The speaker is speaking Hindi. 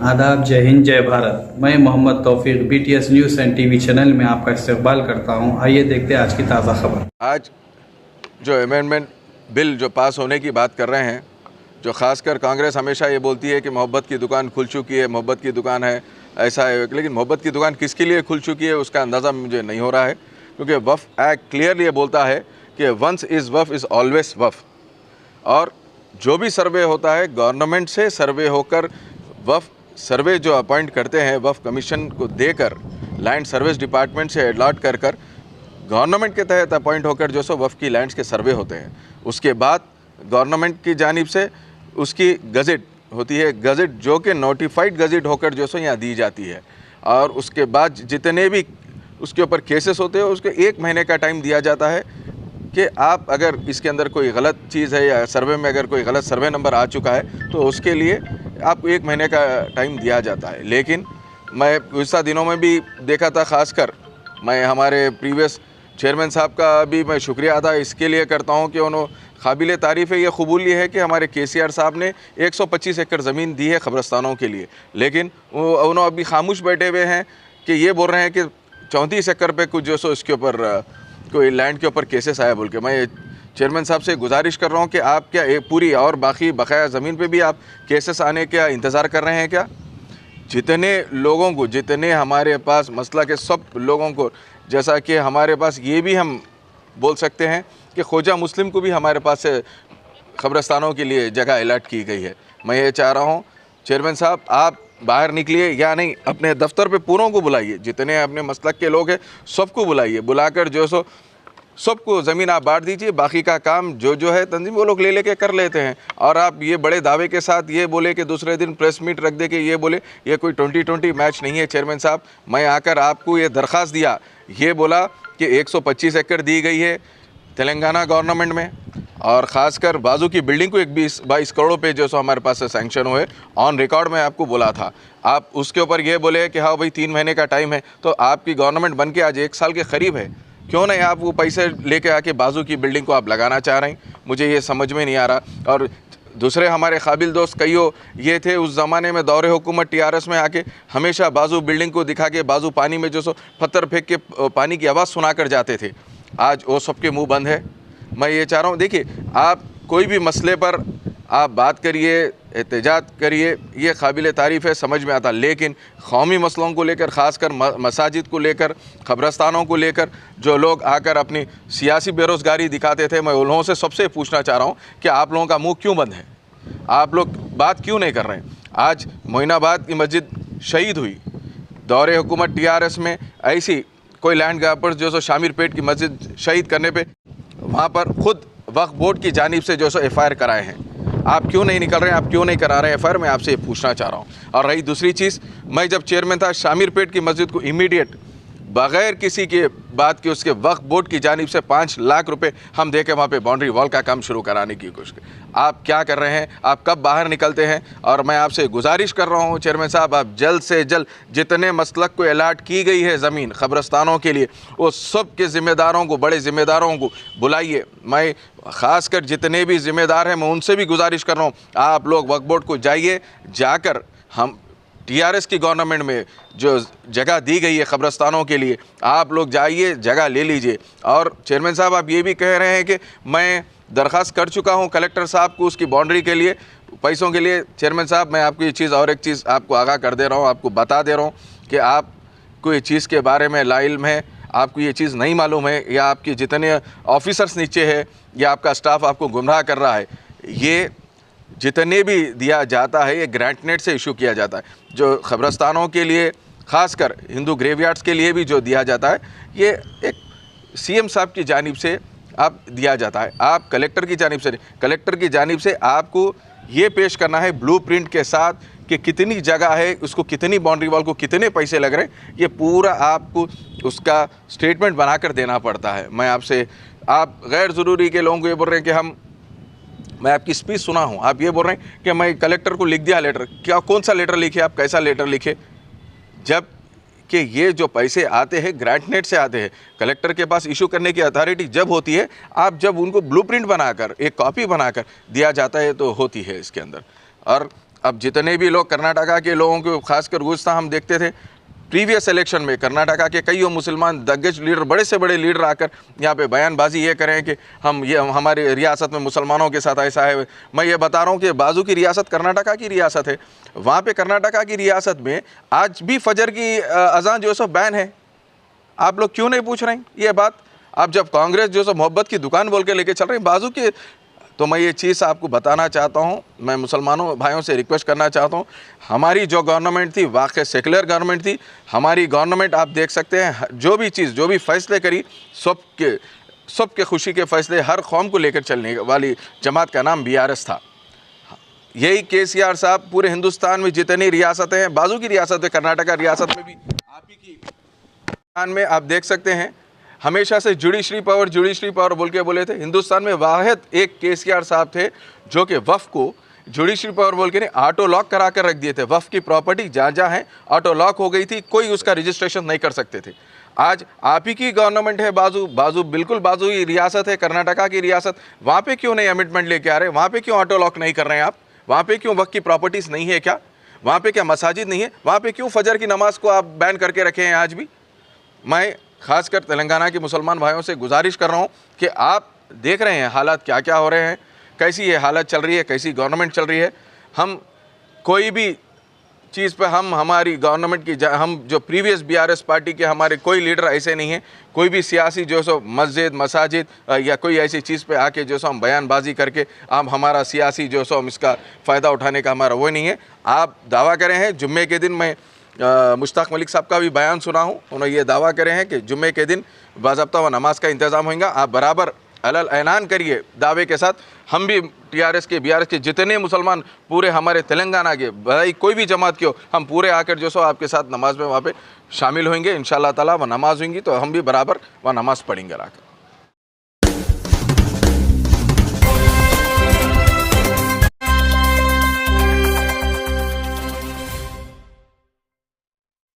आदाब, जय हिंद, जय भारत। मैं मोहम्मद तौफीक BTS news and TV channel में आपका इस्तकबाल करता हूं। आइए देखते हैं आज की ताज़ा खबर। आज जो अमेंडमेंट बिल जो पास होने की बात कर रहे हैं, जो ख़ासकर कांग्रेस हमेशा ये बोलती है कि मोहब्बत की दुकान खुल चुकी है, मोहब्बत की दुकान है, ऐसा है, लेकिन मोहब्बत की दुकान किसके लिए खुल चुकी है उसका अंदाज़ा मुझे नहीं हो रहा है, क्योंकि वफ़ एक्ट क्लियरली ये बोलता है कि वंस इज़ वफ़ इज़ ऑलवेज़ वफ़। और जो भी सर्वे होता है गवर्नमेंट से सर्वे होकर वफ़ सर्वे जो अपॉइंट करते हैं वफ़ कमीशन को देकर लैंड सर्विस डिपार्टमेंट से अलॉट कर गवर्नमेंट के तहत अपॉइंट होकर जो सो वफ़ की लैंड्स के सर्वे होते हैं। उसके बाद गवर्नमेंट की जानिब से उसकी गज़ट होती है, गज़ट जो कि नोटिफाइड गज़ट होकर जो सो यहाँ दी जाती है। और उसके बाद जितने भी उसके ऊपर केसेस होते हैं उसको 1 महीने का टाइम दिया जाता है कि आप अगर इसके अंदर कोई गलत चीज़ है या सर्वे में अगर कोई गलत सर्वे नंबर आ चुका है तो उसके लिए आपको 1 महीने का टाइम दिया जाता है। लेकिन मैं गुज़श्ता दिनों में भी देखा था, ख़ासकर मैं हमारे प्रीवियस चेयरमैन साहब का भी मैं शुक्रिया अदा इसके लिए करता हूं कि उन्होंने काबिल तारीफ़ है, ये कबूल है कि हमारे KCR साहब ने 125 एकड़ ज़मीन दी है क़ब्रिस्तानों के लिए, लेकिन उन्होंने अभी खामोश बैठे हुए हैं कि ये बोल रहे हैं कि 34 एकड़ पे कुछ जो सो इसके ऊपर कोई लैंड के ऊपर केसेस आया बोल के। मैं चेयरमैन साहब से गुजारिश कर रहा हूँ कि आप क्या एक पूरी और बाकी बकाया ज़मीन पे भी आप केसेस आने का इंतज़ार कर रहे हैं क्या? जितने लोगों को, जितने हमारे पास मसला के सब लोगों को, जैसा कि हमारे पास ये भी हम बोल सकते हैं कि ख्वाजा मुस्लिम को भी हमारे पास से क़ब्रिस्तानों के लिए जगह अलॉट की गई है। मैं ये चाह रहा हूँ चेयरमैन साहब आप बाहर निकलिए या नहीं, अपने दफ्तर पे पूरों को बुलाइए, जितने अपने मसलक के लोग हैं सबको बुलाइए, बुलाकर जो सो सबको ज़मीन आप बांट दीजिए, बाकी का काम जो है तंजीम वो लोग ले लेके कर लेते हैं। और आप ये बड़े दावे के साथ ये बोले कि दूसरे दिन प्रेस मीट रख दे के ये बोले ये कोई 2020 मैच नहीं है। चेयरमैन साहब मैं आकर आपको ये दरख्वास्त दिया, ये बोला कि 125 एकड़ दी गई है तेलंगाना गवर्नमेंट में, और ख़ासकर बाजू की बिल्डिंग को 22 करोड़ पे जो सो हमारे पास से सैंक्शन हुए, ऑन रिकॉर्ड में आपको बोला था। आप उसके ऊपर ये बोले कि हाँ भाई 3 महीने का टाइम है, तो आपकी गवर्नमेंट बन के आज 1 साल के करीब है, क्यों नहीं आप वो पैसे लेके आके बाजू की बिल्डिंग को आप लगाना चाह रहे हैं? मुझे ये समझ में नहीं आ रहा। और दूसरे हमारे काबिल दोस्त कईयों ये थे उस ज़माने में दौरे हुकूमत TRS में आके हमेशा बाजू बिल्डिंग को दिखा के बाजू पानी में जो सो पत्थर फेंक के पानी की आवाज़ सुना कर जाते थे। आज वो सबके मुंह बंद है। मैं ये चाह रहा हूँ, देखिए आप कोई भी मसले पर आप बात करिए, एहतजाज करिए, ये काबिल तारीफ़ है, समझ में आता, लेकिन कौमी मसलों को लेकर, ख़ासकर मसाजिद को लेकर, क़ब्रिस्तानों को लेकर जो लोग आकर अपनी सियासी बेरोज़गारी दिखाते थे, मैं उन लोगों से सबसे पूछना चाह रहा हूँ कि आप लोगों का मुँह क्यों बंद है? आप लोग बात क्यों नहीं कर रहे हैं? आज मोइनाबाद की मस्जिद शहीद हुई, दौरे हुकूमत TRS में ऐसी कोई लैंड ग्रैबर्स जो सो शामिरपेट की मस्जिद शहीद करने पे वहाँ पर ख़ुद वक्फ बोर्ड की जानिब से जो सो FIR कराए हैं। आप क्यों नहीं निकल रहे हैं? आप क्यों नहीं करा रहे हैं FIR? मैं आपसे ये पूछना चाह रहा हूँ। और रही दूसरी चीज़, मैं जब चेयरमैन था शामिरपेट की मस्जिद को इमीडिएट बग़ैर किसी के बात के उसके वक्फ बोर्ड की जानिब से 5 लाख रुपए हम दे के वहाँ पे बाउंड्री वॉल का काम शुरू कराने की कोशिश की। आप क्या कर रहे हैं? आप कब बाहर निकलते हैं? और मैं आपसे गुजारिश कर रहा हूँ चेयरमैन साहब, आप जल्द से जल्द जितने मसलक को अलॉट की गई है ज़मीन क़ब्रिस्तानों के लिए, वो सब के ज़िम्मेदारों को, बड़े ज़िम्मेदारों को बुलाइए। मैं ख़ासकर जितने भी ज़िम्मेदार हैं मैं उनसे भी गुजारिश कर रहा हूँ, आप लोग वक्फ बोर्ड को जाइए, जाकर हम TRS की गवर्नमेंट में जो जगह दी गई है क़ब्रिस्तानों के लिए, आप लोग जाइए, जगह ले लीजिए। और चेयरमैन साहब आप ये भी कह रहे हैं कि मैं दरख्वास्त कर चुका हूँ कलेक्टर साहब को उसकी बाउंड्री के लिए, पैसों के लिए। चेयरमैन साहब मैं आपको ये चीज़ और एक चीज़ आपको आगाह कर दे रहा हूँ, आपको बता दे रहा हूँ कि आपको ये चीज़ के बारे में लाइल्म है, आपको ये चीज़ नहीं मालूम है, या आपके जितने ऑफिसर्स नीचे है या आपका स्टाफ आपको गुमराह कर रहा है। ये जितने भी दिया जाता है ये ग्रांट नेट से इशू किया जाता है। जो क़ब्रिस्तानों के लिए, ख़ासकर हिंदू ग्रेवयार्ड्स के लिए भी जो दिया जाता है, ये एक CM साहब की जानिब से आप दिया जाता है, आप कलेक्टर की जानिब से नहीं। कलेक्टर की जानिब से आपको ये पेश करना है ब्लूप्रिंट के साथ कि कितनी जगह है, उसको कितनी बाउंड्री वॉल को कितने पैसे लग रहे हैं, ये पूरा आपको उसका स्टेटमेंट बनाकर देना पड़ता है। मैं आपसे, आप गैर ज़रूरी के लोगों को ये बोल रहे हैं कि मैं आपकी स्पीच सुना हूँ, आप ये बोल रहे हैं कि मैं कलेक्टर को लिख दिया लेटर। क्या, कौन सा लेटर लिखे आप, कैसा लेटर लिखे? जब कि ये जो पैसे आते हैं ग्रांट नेट से आते हैं, कलेक्टर के पास इशू करने की अथॉरिटी जब होती है, आप जब उनको ब्लूप्रिंट बनाकर एक कॉपी बनाकर दिया जाता है तो होती है इसके अंदर। और अब जितने भी लोग कर्नाटका के लोगों को खासकर गुस्सा हम देखते थे प्रीवियस इलेक्शन में, कर्नाटका के कई मुसलमान दिग्गज लीडर, बड़े से बड़े लीडर आकर यहाँ पे बयानबाजी ये करें कि हमारी रियासत में मुसलमानों के साथ ऐसा है। मैं ये बता रहा हूँ कि बाजू की रियासत कर्नाटका की रियासत है, वहाँ पे कर्नाटका की रियासत में आज भी फजर की अजान जो है सो बैन है। आप लोग क्यों नहीं पूछ रहे हैं ये बात? आप जब कांग्रेस जो सो मोहब्बत की दुकान बोल के लेके चल रहे हैं बाजू के, तो मैं ये चीज़ आपको बताना चाहता हूँ, मैं मुसलमानों भाइयों से रिक्वेस्ट करना चाहता हूँ, हमारी जो गवर्नमेंट थी वाकई सेकुलर गवर्नमेंट थी। हमारी गवर्नमेंट आप देख सकते हैं जो भी चीज़, जो भी फैसले करी, सबके खुशी के फैसले, हर कौम को लेकर चलने वाली जमात का नाम BRS था। यही KCR साहब पूरे हिंदुस्तान में जितनी रियासतें हैं, बाजू की रियासत है कर्नाटका रियासत में भी, आप ही की में आप देख सकते हैं हमेशा से जुडिशरी पावर बोल के बोले थे। हिंदुस्तान में वाहिद एक KCR साहब थे जो कि वफ़ को जुडिशरी पावर बोल के नहीं, ऑटो लॉक करा कर रख दिए थे। वफ़ की प्रॉपर्टी जहाँ है ऑटो लॉक हो गई थी, कोई उसका रजिस्ट्रेशन नहीं कर सकते थे। आज आप ही की गवर्नमेंट है, बाजू बिल्कुल बाजू ही रियासत है कर्नाटका की रियासत, वहाँ पे क्यों नहीं अमेंडमेंट लेके आ रहे? वहाँ पे क्यों ऑटो लॉक नहीं कर रहे हैं आप? वहाँ पे क्यों वक़्त की प्रॉपर्टीज़ नहीं है क्या? वहाँ पे क्या मसाजिद नहीं है? वहाँ पे क्यों फजर की नमाज को आप बैन करके रखे हैं आज भी? मैं खासकर तेलंगाना के मुसलमान भाइयों से गुजारिश कर रहा हूँ कि आप देख रहे हैं हालात क्या क्या हो रहे हैं, कैसी ये हालत चल रही है, कैसी गवर्नमेंट चल रही है। हम कोई भी चीज़ पे हमारी गवर्नमेंट की हम जो प्रीवियस BRS पार्टी के हमारे कोई लीडर ऐसे नहीं हैं। कोई भी सियासी जो सो मस्जिद मसाजिद या कोई ऐसी चीज़ पे आके जो सो हम बयानबाजी करके आप हमारा सियासी जो सो हम इसका फ़ायदा उठाने का हमारा वो नहीं है। आप दावा करें हैं जुम्मे के दिन, मैं मुश्ताक मलिक साहब का भी बयान सुना हूँ, उन्होंने ये दावा करे हैं कि जुम्मे के दिन बाज़ाब्ता व नमाज का इंतज़ाम होगा। आप बराबर अलल ऐलान करिए दावे के साथ, हम भी BRS के जितने मुसलमान पूरे हमारे तेलंगाना के, भाई कोई भी जमात के हो, हम पूरे आकर जो सो आपके साथ नमाज में वहाँ पे शामिल होंगे इंशाअल्लाह ताला। वह नमाज होंगी तो हम भी बराबर वह नमाज़ पढ़ेंगे आकर।